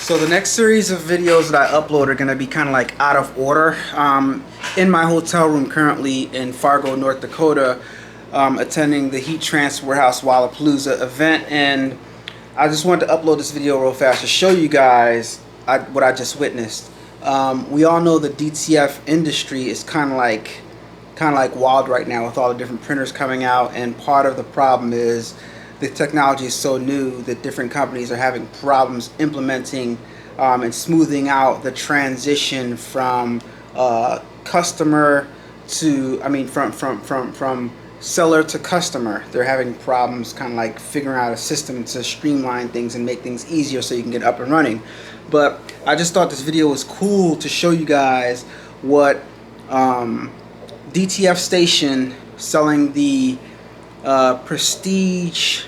So the next series of videos that I upload are going to be kind of like out of order. In my hotel room currently in Fargo, North Dakota, attending the Heat Transfer Warehouse Wallapalooza event, and I just wanted to upload this video real fast to show you guys what I just witnessed. We all know the DTF industry is kind of like wild right now with all the different printers coming out, and part of the problem is the technology is so new that different companies are having problems implementing and smoothing out the transition from customer to, from seller to customer. They're having problems kind of like figuring out a system to streamline things and make things easier so you can get up and running. But I just thought this video was cool to show you guys what DTF Station, selling the Prestige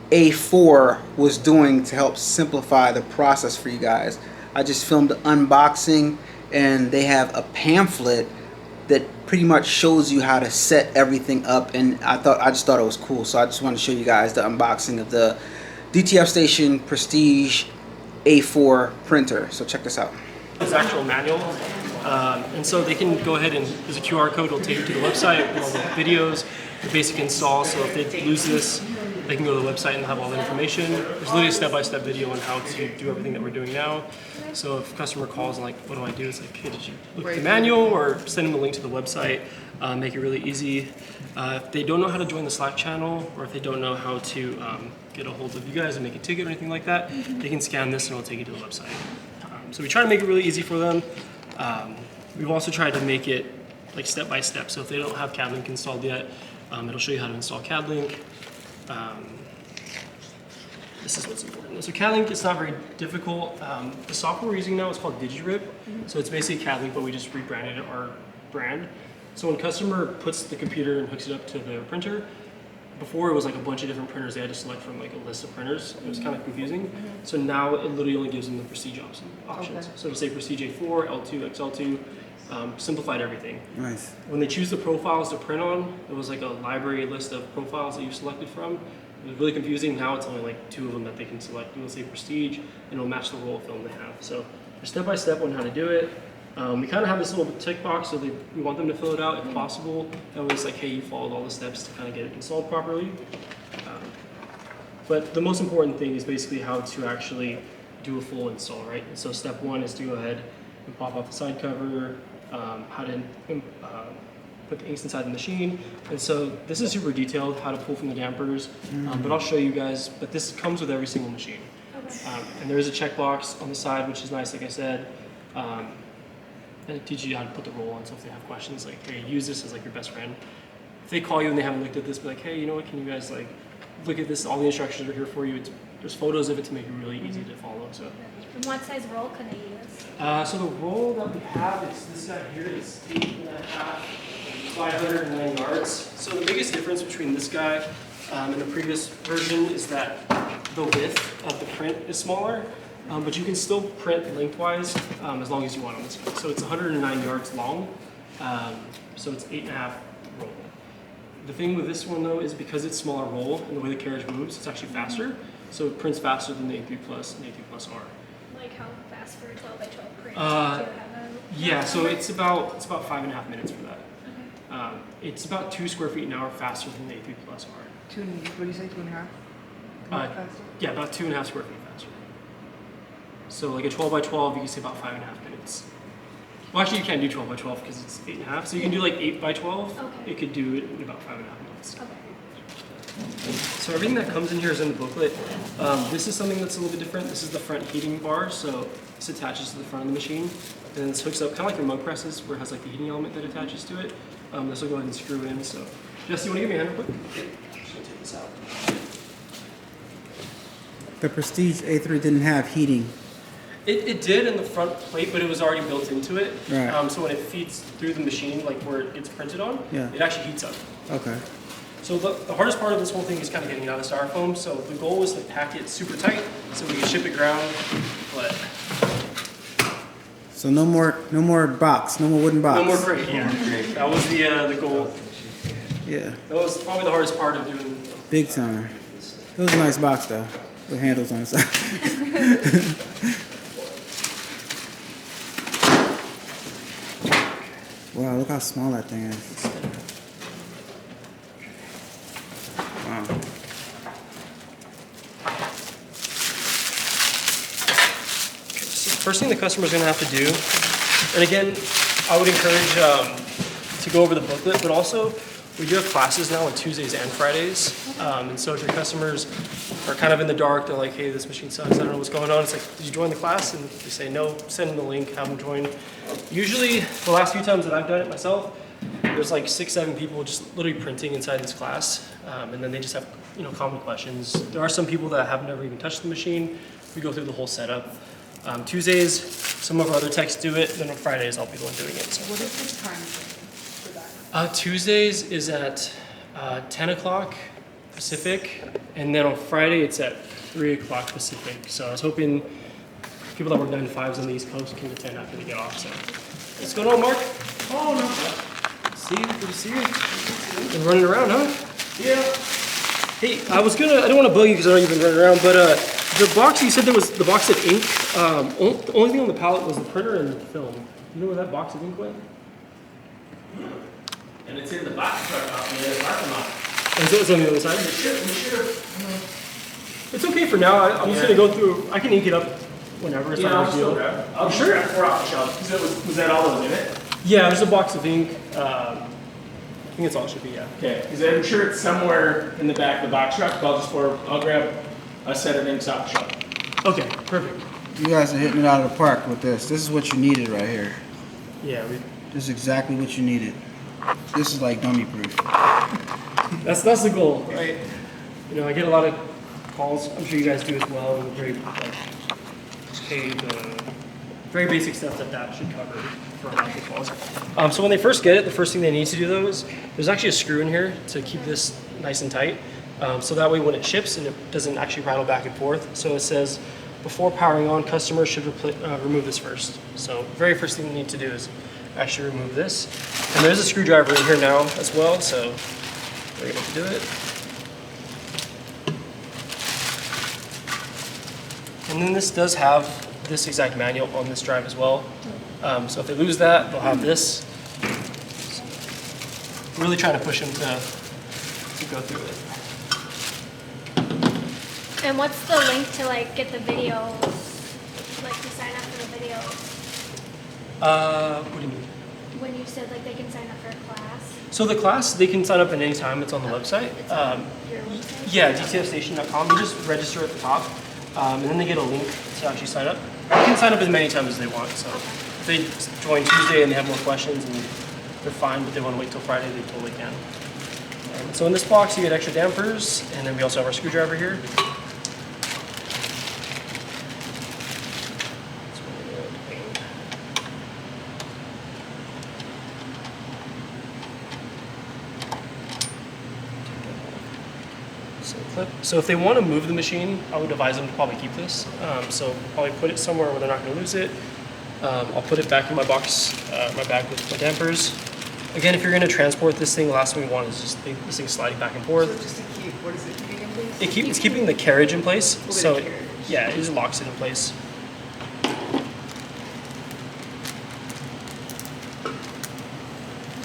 A4, was doing to help simplify the process for you guys. I just filmed the unboxing, and they have a pamphlet that pretty much shows you how to set everything up, and I just thought it was cool, so I just want to show you guys the unboxing of the DTF Station Prestige A4 printer. So check this out. This actual manual, and so they can go ahead and there's a QR code will take you to the website with all the videos, the basic install. So if they lose this, they can go to the website and have all the information. There's literally a step-by-step video on how to do everything that we're doing now. So if a customer calls and like, what do I do? It's like, hey, did you look at the manual, or send them a link to the website, make it really easy. If they don't know how to join the Slack channel, or if they don't know how to get a hold of you guys and make a ticket or anything like that, they can scan this and it'll take you to the website. So we try to make it really easy for them. We've also tried to make it like step-by-step. So if they don't have CAD-Link installed yet, it'll show you how to install CAD-Link. This is what's important. So CAD-Link is not very difficult. The software we're using now is called DigiRip. So it's basically CAD-Link, but we just rebranded our brand. So when a customer puts the computer and hooks it up to their printer, before it was like a bunch of different printers they had to select from like a list of printers. It was kind of confusing. So now it literally only gives them the Prestige options. Okay. So it'll say Prestige A4, L2, XL2, simplified everything. Nice. When they choose the profiles to print on, it was like a library list of profiles that you selected from. It was really confusing. Now it's only like 2 of them that they can select. It'll say Prestige, and it'll match the roll of film they have. So there's step-by-step on how to do it. We kind of have this little tick box, so we want them to fill it out if possible. That way it's like, hey, you followed all the steps to kind of get it installed properly. But the most important thing is basically how to actually do a full install, right? And so step 1 is to go ahead and pop off the side cover, how to put the inks inside the machine. And so this is super detailed, how to pull from the dampers, but I'll show you guys. But this comes with every single machine. Okay. And there is a checkbox on the side, which is nice, like I said. And it teaches you how to put the roll on, so if they have questions, like, hey, use this as like your best friend. If they call you and they haven't looked at this, be like, hey, you know what, can you guys like look at this? All the instructions are here for you. There's photos of it to make it really easy to follow. So. And what size roll can they use? So the roll that we have is this guy here. It's 8.5 by 109 yards. So the biggest difference between this guy and the previous version is that the width of the print is smaller. But you can still print lengthwise as long as you want on this one. So it's 109 yards long, so it's 8.5 roll. The thing with this one though is because it's smaller roll and the way the carriage moves, it's actually faster. So it prints faster than the A3 Plus and A3 Plus R. Like how fast for a 12 by 12 print? Yeah, so it's about 5.5 minutes for that. Okay. It's about 2 square feet an hour faster than the A3 Plus R. What do you say, 2.5? Yeah, about 2.5 square feet faster. So like a 12 by 12, you can say about 5.5 minutes. Well, actually you can't do 12 by 12 because it's 8.5. So you can do like 8 by 12. Okay. It could do it in about 5.5 minutes. Okay. So everything that comes in here is in the booklet. This is something that's a little bit different. This is the front heating bar. So this attaches to the front of the machine. And then this hooks up kind of like your mug presses where it has like the heating element that attaches to it. This will go ahead and screw in. So Jesse, you want to give me a hand real quick? Okay. I'm just going to take this out. The Prestige A3 didn't have heating. It did in the front plate, but it was already built into it. Right. So when it feeds through the machine, like where it gets printed on, it actually heats up. Okay. So the hardest part of this whole thing is kind of getting it out of the styrofoam. So the goal was to pack it super tight so we can ship it ground. But so no more box, no more wooden box. No more crate. Yeah, that was the goal. Yeah. That was probably the hardest part of doing. Big time. It was a nice box though, with handles on the side. how small that thing is. Wow. So the first thing the customer's going to have to do, and again, I would encourage to go over the booklet, but also we do have classes now on Tuesdays and Fridays. And so if your customers are kind of in the dark, they're like, hey, this machine sucks, I don't know what's going on. It's like, did you join the class? And they say no, send them the link, have them join. Usually, the last few times that I've done it myself, there's like 6, 7 people just literally printing inside this class. And then they just have, common questions. There are some people that have never even touched the machine. We go through the whole setup. Tuesdays, some of our other techs do it. Then on Fridays, I'll be the one doing it. So. What is the time for that? Tuesdays is at 10 o'clock Pacific, and then on Friday it's at 3 o'clock Pacific. So I was hoping people that work 9 to 5s on the East Coast can attend after they get off. So what's going on, Mark? Oh, no. See you. Good to see you. Been running around, huh? Yeah. Hey, I don't want to bug you because I know you've been running around, but the box, you said there was the box of ink. The only thing on the pallet was the printer and the film. You know where that box of ink went? And it's in the box truck out in the parking lot. Is it on the other side? We should have. It's okay for now. I'm just going to go through, I can ink it up whenever. It's Yeah, not a I'll big still deal. grab it. I'll sure grab 4 off the shelf. Was that all that was in it? Yeah, there's a box of ink. I think that's all it should be, yeah. Okay, because I'm sure it's somewhere in the back of the box truck. I'll grab a set of inks off the shelf. Okay, perfect. You guys are hitting it out of the park with this. This is what you needed right here. Yeah, This is exactly what you needed. This is like dummy proof. that's the goal, right? I get a lot of calls. I'm sure you guys do as well. And very very basic stuff that should cover for a lot of calls. So when they first get it, the first thing they need to do though is there's actually a screw in here to keep this nice and tight. So that way when it ships and it doesn't actually rattle back and forth. So it says before powering on, customers should remove this first. So very first thing they need to do is actually remove this. And there's a screwdriver in here now as well, so we're able to do it. And then this does have this exact manual on this drive as well. So if they lose that, they'll have this. So really trying to push them to go through it. And what's the link to like get the videos, like to sign up for the videos? What do you mean? When you said like they can sign up for a class. So the class, they can sign up at any time. It's on the website. It's on your website? Yeah, DTFstation.com. You just register at the top, and then they get a link to actually sign up. They can sign up as many times as they want. So if they join Tuesday and they have more questions and they're fine, but they want to wait till Friday, they totally can. So in this box, you get extra dampers, and then we also have our screwdriver here. So if they want to move the machine, I would advise them to probably keep this. So probably put it somewhere where they're not going to lose it. I'll put it back in my box, my bag with my dampers. Again, if you're going to transport this thing, the last thing we want is just this thing sliding back and forth. So just to keep, what is it keeping in place? It's keeping the carriage in place. Oh, So the carriage. yeah, it just locks it in place.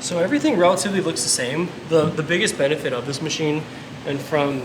So everything relatively looks the same. The biggest benefit of this machine, and from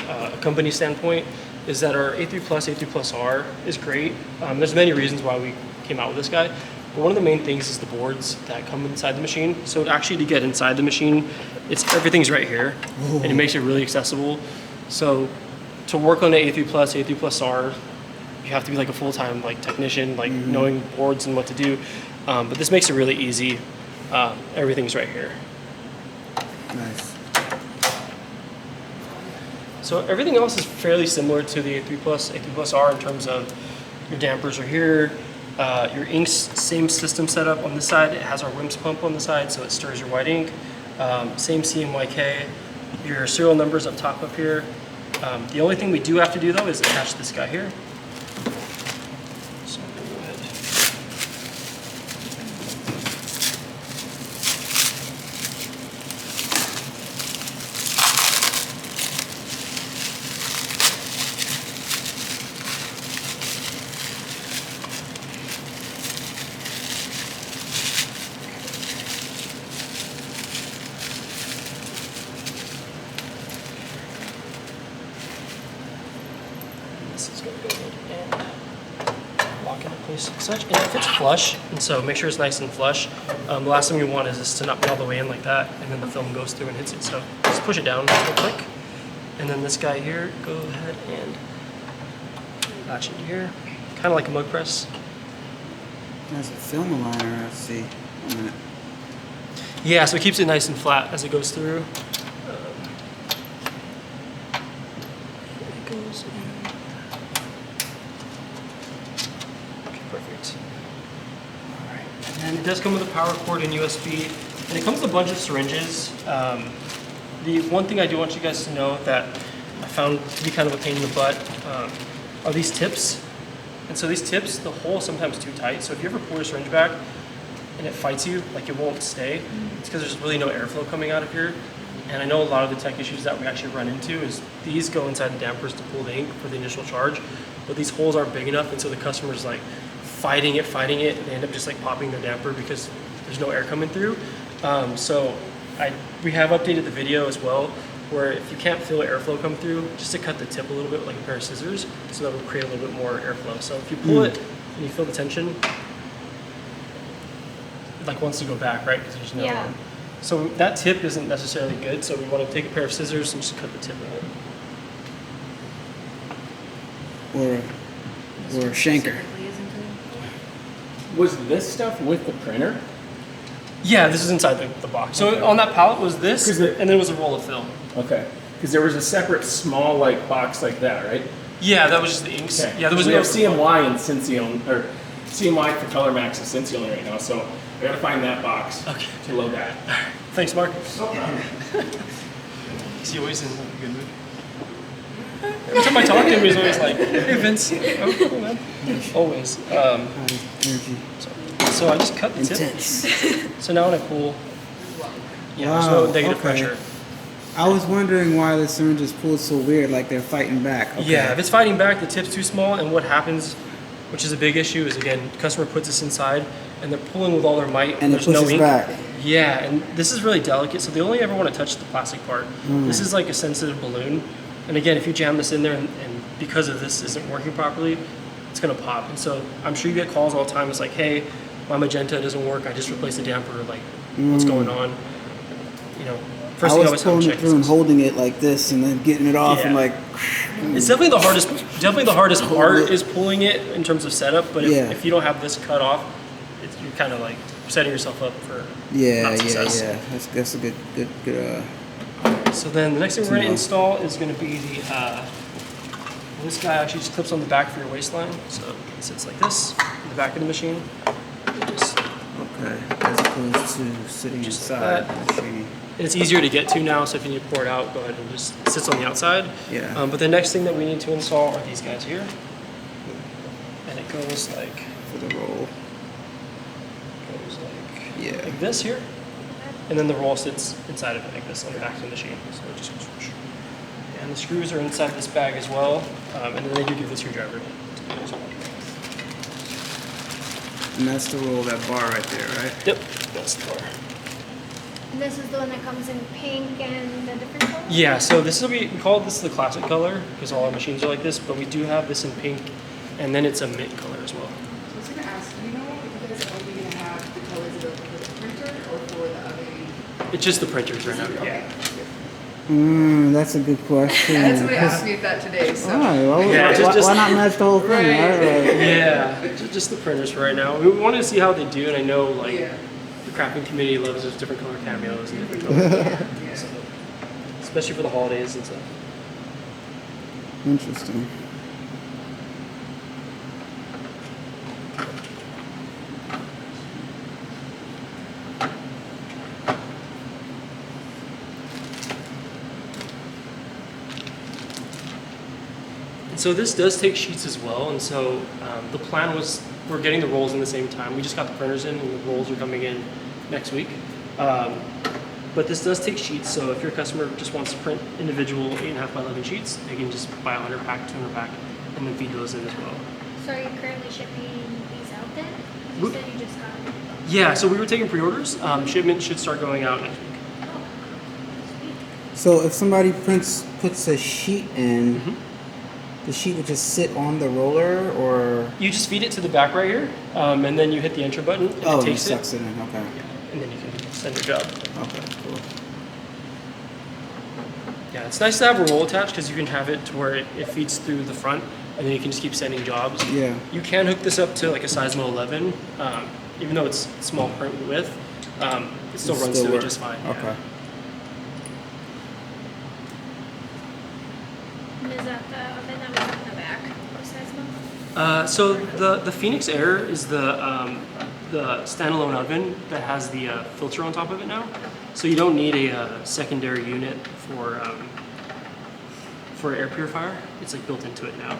a company standpoint, is that our A3 Plus, A3 Plus R is great. There's many reasons why we came out with this guy, but one of the main things is the boards that come inside the machine. So actually to get inside the machine, everything's right here, and it makes it really accessible. So to work on the A3 Plus, A3 Plus R, you have to be like a full-time technician, knowing boards and what to do. But this makes it really easy. Everything's right here. Nice. So everything else is fairly similar to the A3 Plus, A3 Plus R in terms of your dampers are here, your ink's same system setup on this side. It has our WIMS pump on the side, so it stirs your white ink. Same CMYK. Your serial numbers up top up here. The only thing we do have to do though is attach this guy here. So I'm gonna go ahead. place like such, and it fits flush, and so make sure it's nice and flush. The last thing you want is this to not be all the way in like that, and then the film goes through and hits it. So just push it down real quick, and then this guy here, go ahead and latch it here, kind of like a mug press. There's a film aligner, I see. 1 minute. Yeah, so it keeps it nice and flat as it goes through. It goes in. Okay, perfect. All right, and it does come with a power cord and USB, and it comes with a bunch of syringes. The one thing I do want you guys to know that I found to be kind of a pain in the butt are these tips. And so these tips, the hole is sometimes too tight. So if you ever pull your syringe back and it fights you, like it won't stay, it's because there's really no airflow coming out of here. And I know a lot of the tech issues that we actually run into is these go inside the dampers to pull the ink for the initial charge, but these holes aren't big enough, and so the customer's like fighting it, and they end up just like popping their damper because there's no air coming through. So we have updated the video as well, where if you can't feel airflow come through, just to cut the tip a little bit with like a pair of scissors, so that will create a little bit more airflow. So if you pull it and you feel the tension, it like wants to go back, right? Because there's no. Yeah. So that tip isn't necessarily good. So we want to take a pair of scissors and just cut the tip of it. Or a shanker. Was this stuff with the printer? Yeah, this is inside the box. So Okay. on that pallet was this, 'Cause and then it was a roll of film. Okay. Because there was a separate small like box like that, right? Yeah, that was just the inks. Okay. Yeah, there was we no have CMY and Cincy or CMY for Color Max and Cincy only right now, so I gotta find that box Okay. to load that. Thanks, Mark. No problem. Is he always in a good mood? Every time I talk to him, he's always like, "Hey, Vince." Oh, cool, man. Always. High energy. So I just cut the tip. Intense. So now when I pull, yeah, there's Wow, no negative okay. pressure. I was wondering why the syringes pulled so weird, like they're fighting back. Okay. Yeah, if it's fighting back, the tip's too small, and what happens, which is a big issue, is again, customer puts this inside, and they're pulling with all their might, And it there's no pushes ink. back. Yeah, and this is really delicate, so they only ever want to touch the plastic part. This is like a sensitive balloon, and again, if you jam this in there, and because of this isn't working properly, it's gonna pop. And so I'm sure you get calls all the time. It's like, hey, my magenta doesn't work. I just replaced the damper. Like, what's going on? You know, first I thing I was always have pulling to it check through and is holding it like this and then getting it off and Yeah. like. it's definitely the hardest. Definitely the hardest part is pulling it in terms of setup. But Yeah. if you don't have this cut off, you're kind of like setting yourself up for not success. Yeah. That's a good. So then the next thing we're going to install is going to be the, this guy actually just clips on the back for your waistline. So it sits like this in the back of the machine. Just, Okay. As opposed to sitting Just inside like the machine. and it's easier to get to now, so if you need to pour it out, go ahead and just it sits on the outside. Yeah. But the next thing that we need to install are these guys here. And it goes like, For the roll. Yeah. like this here. And then the roll sits inside of it like this on the back of the machine. So it just goes whoosh. And the screws are inside this bag as well. And then they do give the screwdriver to do as well. And that's the roll, that bar right there, right? Yep, that's the bar. And this is the one that comes in pink and the different colors? Yeah, so this is we call this the classic color because all our machines are like this, but we do have this in pink, and then it's a mint color as well. So I was gonna ask, do you know if you guys are only gonna have the colors available for the printer or for the other? It's just the printers right now. Yeah. That's a good question. Yeah, somebody asked me that today, so. Yeah, why not match the whole thing, right? Like, Yeah, just the printers for right now. We wanted to see how they do, and I know like Yeah. the crafting community loves those different color cameos and different color, Yeah. so, especially for the holidays and stuff. Interesting. So this does take sheets as well, and so the plan was we're getting the rolls in the same time. We just got the printers in, and the rolls are coming in next week. But this does take sheets, so if your customer just wants to print individual 8.5 by 11 sheets, they can just buy a 100 pack, 200 pack, and then feed those in as well. So are you currently shipping these out then? You Whoop. said you just got them. Yeah, so we were taking pre-orders. Shipment should start going out next week. Oh, sweet. So if somebody puts a sheet in, the sheet would just sit on the roller, or You just feed it to the back right here, and then you hit the enter button, and Oh, it it takes it, sucks it in. Okay. and then you can send your job. Okay. Cool. Yeah, it's nice to have a roll attached because you can have it to where it feeds through the front, and then you can just keep sending jobs. Yeah. You can hook this up to like a Sizmo 11, even though it's small print width, it still runs through it just fine. Okay. Yeah. And is that the oven that was in the back of Sizmo? So the Phoenix Air is the standalone oven that has the filter on top of it now. So you don't need a secondary unit for air purifier. It's like built into it now.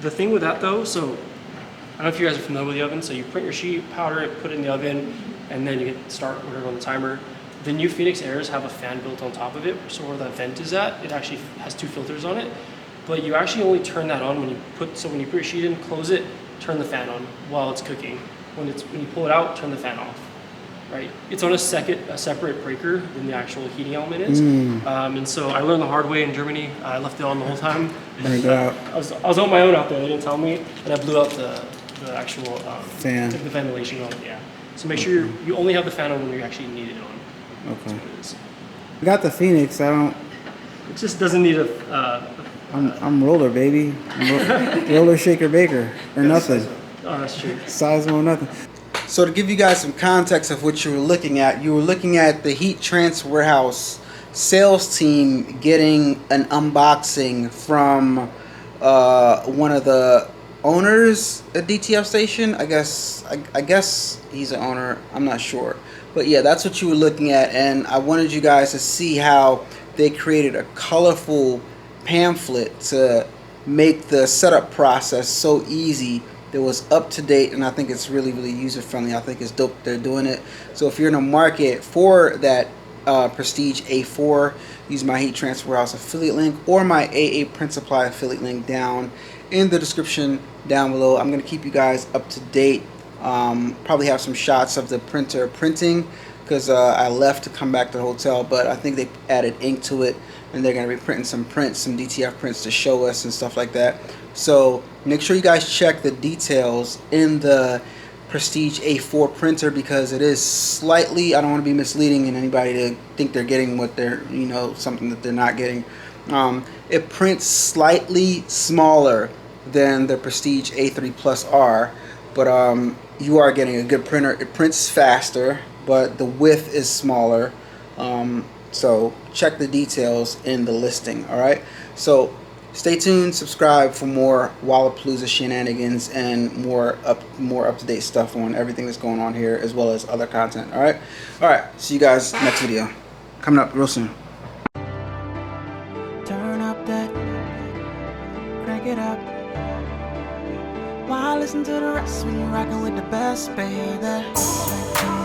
The thing with that though, so I don't know if you guys are familiar with the oven. So you print your sheet, powder it, put it in the oven, and then you get start whatever on the timer. The new Phoenix Airs have a fan built on top of it, so where that vent is at, it actually has 2 filters on it. But you actually only turn that on when you put your sheet in, close it, turn the fan on while it's cooking. When you pull it out, turn the fan off. Right? It's on a separate breaker than the actual heating element is. And so I learned the hard way in Germany. I left it on the whole time. Burned it out. I was on my own out there. They didn't tell me, and I blew out the actual Fan. the ventilation on it. Yeah. So make sure you only have the fan on when you actually need it on. Okay. That's what it is. I got the Phoenix. I don't. It just doesn't need a. I'm roller, baby. Roller, shaker, baker, or nothing. Oh, that's true. Sizemo, nothing. So to give you guys some context of what you were looking at the heat transfer warehouse sales team getting an unboxing from one of the owners at DTF Station. I guess he's an owner. I'm not sure. But yeah, that's what you were looking at, and I wanted you guys to see how they created a colorful pamphlet to make the setup process so easy. It was up to date, and I think it's really, really user friendly. I think it's dope they're doing it. So if you're in the market for that Prestige A4, use my heat transfer warehouse affiliate link or my AA Print Supply affiliate link down in the description down below. I'm going to keep you guys up to date. Probably have some shots of the printer printing because I left to come back to the hotel, but I think they added ink to it, and they're going to be printing some prints, some DTF prints to show us and stuff like that. So make sure you guys check the details in the Prestige A4 printer because it is slightly, I don't want to be misleading and anybody to think they're getting what they're, something that they're not getting. It prints slightly smaller than the Prestige A3 Plus R, but you are getting a good printer. It prints faster, but the width is smaller. So check the details in the listing. All right. So stay tuned. Subscribe for more Wallapalooza shenanigans and more up to date stuff on everything that's going on here, as well as other content. All right. All right. See you guys next video. Coming up real soon. Turn up that, crank it up. Why listen to the rest when you're rocking with the best, baby?